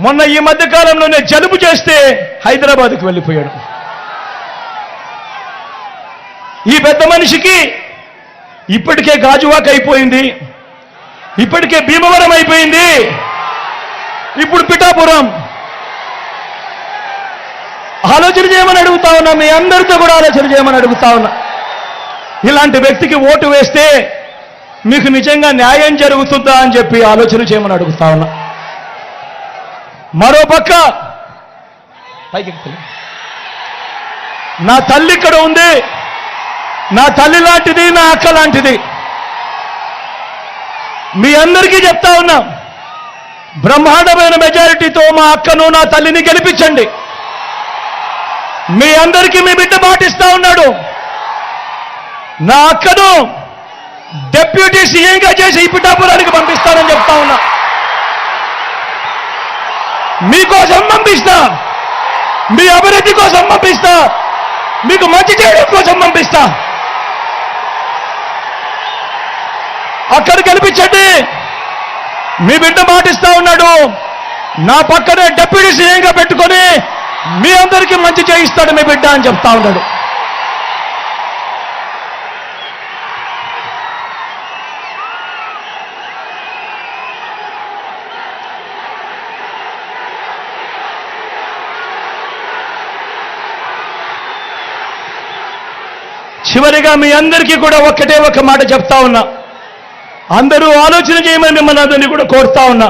మొన్న ఈ మధ్య కాలంలోనే జలుబు చేస్తే హైదరాబాద్కు వెళ్ళిపోయాడు. ఈ పెద్ద మనిషికి ఇప్పటికే గాజువాక అయిపోయింది, ఇప్పటికే భీమవరం అయిపోయింది, ఇప్పుడు పిఠాపురం. ఆలోచన చేయమని అడుగుతా ఉన్నా, మీ అందరితో కూడా ఆలోచన చేయమని అడుగుతా ఉన్నా. ఇలాంటి వ్యక్తికి ఓటు వేస్తే మీకు నిజంగా న్యాయం జరుగుతుందా అని చెప్పి ఆలోచన చేయమని అడుగుతా ఉన్నా. మరోపక్క నా తల్లి ఇక్కడ ఉంది, నా తల్లి లాంటిది, నా అక్క లాంటిది. మీ అందరికీ చెప్తా ఉన్నా, బ్రహ్మాండమైన మెజారిటీతో మా అక్కను, నా తల్లిని గెలిపించండి. మీ అందరికీ మీ బిడ్డ పాటిస్తా ఉన్నాడు. నా అక్కను డిప్యూటీ సీఎంగా చేసి ఈ పిఠాపురానికి పంపిస్తానని చెప్తా ఉన్నా. మీకోసం పంపిస్తా, మీ అభివృద్ధి కోసం పంపిస్తా, మీకు మంచి చేయడం కోసం పంపిస్తా. అక్కడ గెలిపించండి. మీ బిడ్డ మాటిస్తా ఉన్నాడు, నా పక్కనే డిప్యూటీ సీఎంగా పెట్టుకొని మీ అందరికీ మంచి చేయిస్తాడు మీ బిడ్డ అని చెప్తా ఉన్నాడు. చివరిగా మీ అందరికీ కూడా ఒక్కటే ఒక్క మాట చెప్తా ఉన్నా, అందరూ ఆలోచన చేయమని మిమ్మల్ని అందరినీ కూడా కోరుతా ఉన్నా.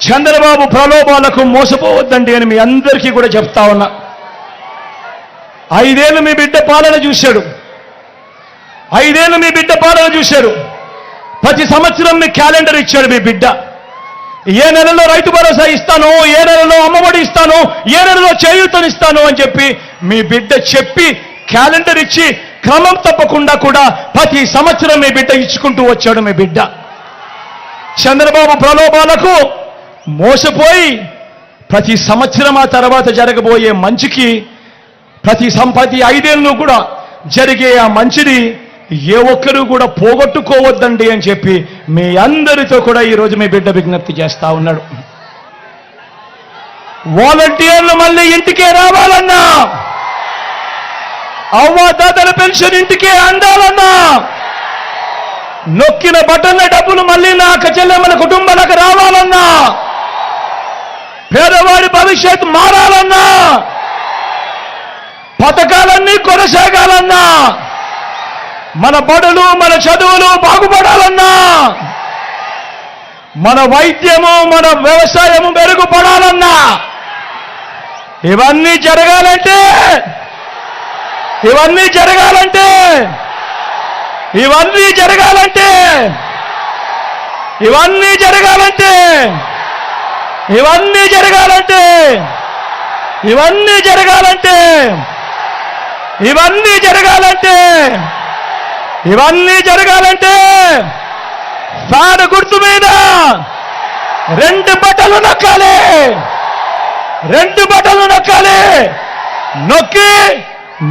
చంద్రబాబు ప్రలోభాలకు మోసపోవద్దండి అని మీ అందరికీ కూడా చెప్తా ఉన్నా. 5 ఏళ్ళు మీ బిడ్డ పాలన చూశాడు, 5 ఏళ్ళు మీ బిడ్డ పాలన చూశారు. ప్రతి సంవత్సరం మీ క్యాలెండర్ ఇచ్చాడు మీ బిడ్డ. ఏ నెలలో రైతు భరోసా ఇస్తాను, ఏ నెలలో అమ్మఒడి ఇస్తాను, ఏ నెలలో చేయూతనిస్తాను అని చెప్పి మీ బిడ్డ చెప్పి క్యాలెండర్ ఇచ్చి క్రమం తప్పకుండా కూడా ప్రతి సంవత్సరం మీ బిడ్డ ఇచ్చుకుంటూ వచ్చాడు మీ బిడ్డ. చంద్రబాబు ప్రలోభాలకు మోసపోయి ప్రతి సంవత్సరం ఆ తర్వాత జరగబోయే మంచికి ప్రతి 5 ఏళ్ళు కూడా జరిగే ఆ మంచిని ఏ ఒక్కరూ కూడా పోగొట్టుకోవద్దండి అని చెప్పి మీ అందరితో కూడా ఈరోజు మీ బిడ్డ విజ్ఞప్తి చేస్తా ఉన్నాడు. వాలంటీర్లు మళ్ళీ ఇంటికే రావాలన్నా, అవ్వాతాతల పెన్షన్ ఇంటికే అందాలన్నా, నొక్కిన బటన్ల డబ్బులు మళ్ళీ నా అక్క చెల్లెమ్మల కుటుంబాలకు రావాలన్నా, పేదవాడి భవిష్యత్ మారాలన్నా, పథకాలన్నీ కొనసాగాలన్నా, మన బడులు మన చదువులు బాగుపడాలన్నా, మన వైద్యము మన వ్యవసాయము మెరుగుపడాలన్నా, ఇవన్నీ జరగాలంటే ఇవన్నీ జరగాలంటే ఇవన్నీ జరగాలంటే ఇవన్నీ జరగాలంటే ఇవన్నీ జరగాలంటే ఇవన్నీ జరగాలంటే ఇవన్నీ జరగాలంటే ఇవన్నీ జరగాలంటే ఫ్యాన్ గుర్తు మీద 2 బటన్లు నొక్కాలి, 2 బటన్లు నొక్కాలి. నొక్కి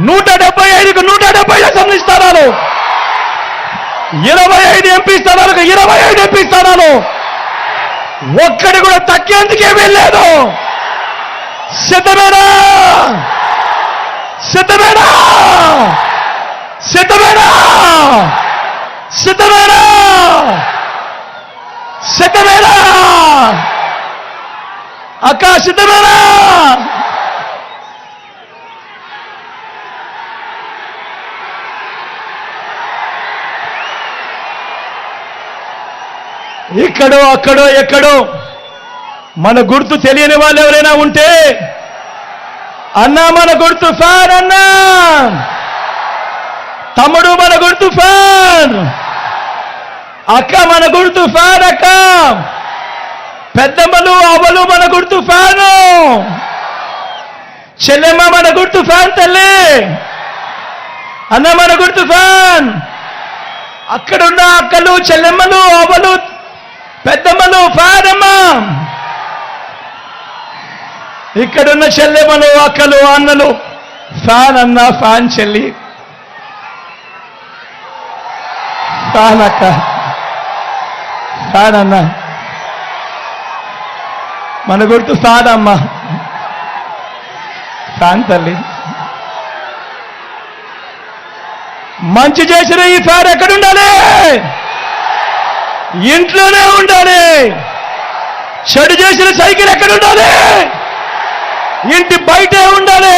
175కు 170 అసెంబ్లీ స్థానాలు, 25 ఎంపీ స్థానాలకు 25 ఎంపీ స్థానాలు, ఒక్కడి కూడా తగ్గేందుకే వెళ్ళలేదు. సిద్ధమేనా? సిద్ధమేనా? సిద్ధమేనా? సిద్ధమేనా? సిద్ధమేనా? అక్క సిద్ధమేనా? ఇక్కడో అక్కడో ఎక్కడో మన గుర్తు తెలియని వాళ్ళు ఎవరైనా ఉంటే, అన్నా మన గుర్తు ఫ్యాన్, అన్నా తమ్ముడు మన గుర్తు ఫ్యాన్, అక్క మన గుర్తు ఫ్యాన్, అక్క పెద్దమ్మలు అవ్వలు మన గుర్తు ఫ్యాను, చెల్లెమ్మ మన గుర్తు ఫ్యాన్, తల్లి అన్న మన గుర్తు ఫ్యాన్. అక్కడున్న అక్కలు చెల్లెమ్మలు అవ్వలు పెద్దమ్మలు ఫ్యాన్ అమ్మా. ఇక్కడున్న చెల్లెమ్మలు అక్కలు అన్నలు ఫ్యాన్ అన్న, ఫ్యాన్ చెల్లి, ఫ్యాన్ అక్క, ఫ్యాన్ అన్న. మన గుర్తు ఫ్యాన్ అమ్మా, ఫ్యాన్ తల్లి. మంచి చేసిన ఈ ఫ్యాన్ ఎక్కడుండాలి? ఇంట్లోనే ఉండాలి. చెడు చేసిన సైకిల్ ఎక్కడుండాలి? ఇంటి బయటే ఉండాలి.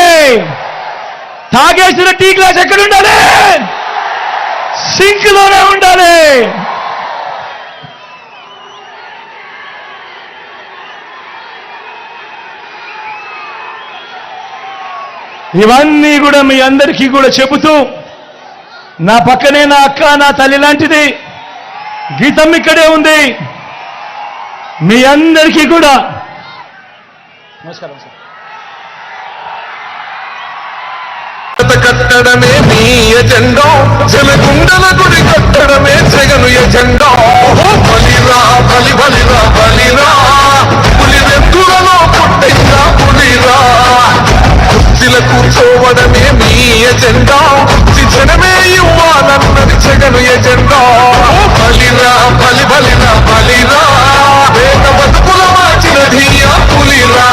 తాగేసిన టీ గ్లాస్ ఎక్కడుండాలి? సింక్లోనే ఉండాలి. ఇవన్నీ కూడా మీ అందరికీ కూడా చెబుతూ, నా పక్కనే నా అక్క, నా తల్లి లాంటిది గీతం ఇక్కడే ఉంది. మీ అందరికీ కూడా నమస్కారం సార్. కట్టడమే మీ ఎజెండా, జనగుండల గుడి కట్టడమే జగను ఎజెండా. బలిరా బలి బలిరా బలిరా, పులి వెందులలో పుట్టిందా పులిరా. కుర్చీల కూర్చోవడమే మీ ఎజెండా, జనమే ఇవ్వాలన్నది జగను ఎజెండా. బలిరా బలి బలిరా బలిరా, వేద బతుకుల మార్చినది ఆ పులిరా.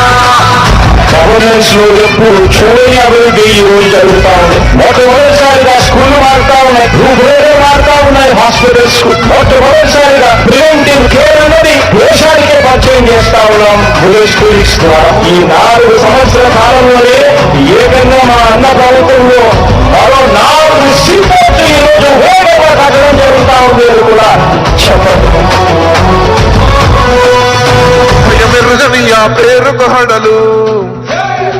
గవర్నెన్స్ లో ఎప్పుడు చూడని అభివృద్ధి ఈ రోజు జరుగుతా ఉంది. మొట్టమొదటిసారిగా స్కూళ్లు మారుతా ఉన్నాయి, రూపురేఖలు మారుతా ఉన్నాయి. హాస్పిటల్స్ మొట్టమొదటిసారిగా ప్రివెంటివ్ కేర్ అనేది దేశానికే పరిచయం చేస్తా ఉన్నాం విలేజ్ క్లినిక్స్ ద్వారా. ఈ 4 సంవత్సరాల కాలంలోనే ఏకంగా మా అన్న ప్రభుత్వంలో మరో 4 సీపోర్ట్లు ఈ రోజు వేగంగా కట్టడం జరుగుతా ఉంది అని కూడా చెప్పండి. మెరుగని ఆ పేరుకు హడలు,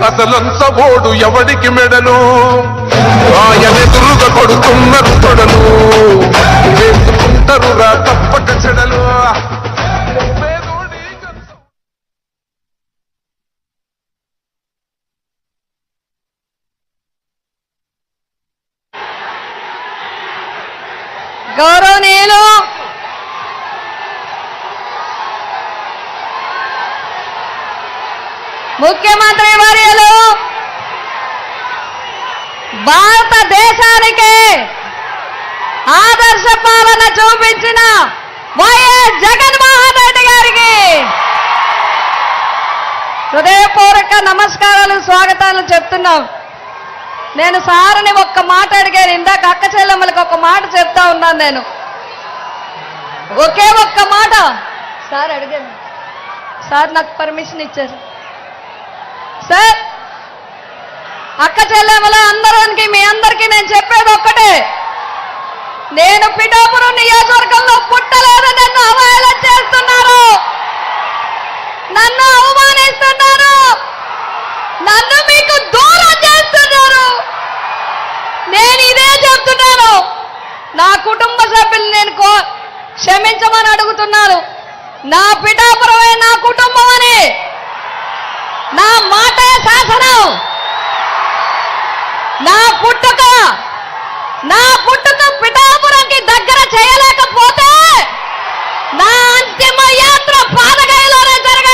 అసలంత ఓడు ఎవడికి మెడలు. ఆయనెదురుగా కొడుతున్నారు తొడలు, వేసుకుంటారు రా తప్పక చెడలు. గౌరవనీయులు ముఖ్యమంత్రి వర్యులు, భారతదేశానికి ఆదర్శ పాలన చూపించిన వైఎస్ జగన్మోహన్ రెడ్డి గారికి హృదయపూర్వక నమస్కారాలు, స్వాగతాలు చెప్తున్నాం. నేను సార్ని ఒక్క మాట అడిగాను, ఇందాక అక్క చెల్లెమ్మలకి ఒక మాట చెప్తా ఉన్నాను. నేను ఒకే ఒక్క మాట సార్ అడిగాను. సార్ నాకు పర్మిషన్ ఇచ్చారు. సార్, అక్క చెల్లెమ్మల అందరికి మీ అందరికీ నేను చెప్పేది ఒక్కటే, నేను పిఠాపురం నియోజకవర్గంలో పుట్టలేదు. నన్ను అవహేళన చేస్తున్నారు, నన్ను అవమానిస్తున్నారు, నన్ను మీకు దూరం చేస్తున్నారు. నేను ఇదే చెప్తున్నాను, నా కుటుంబ సభ్యులు నేను క్షమించమని అడుగుతున్నాను. నా పిఠాపురమే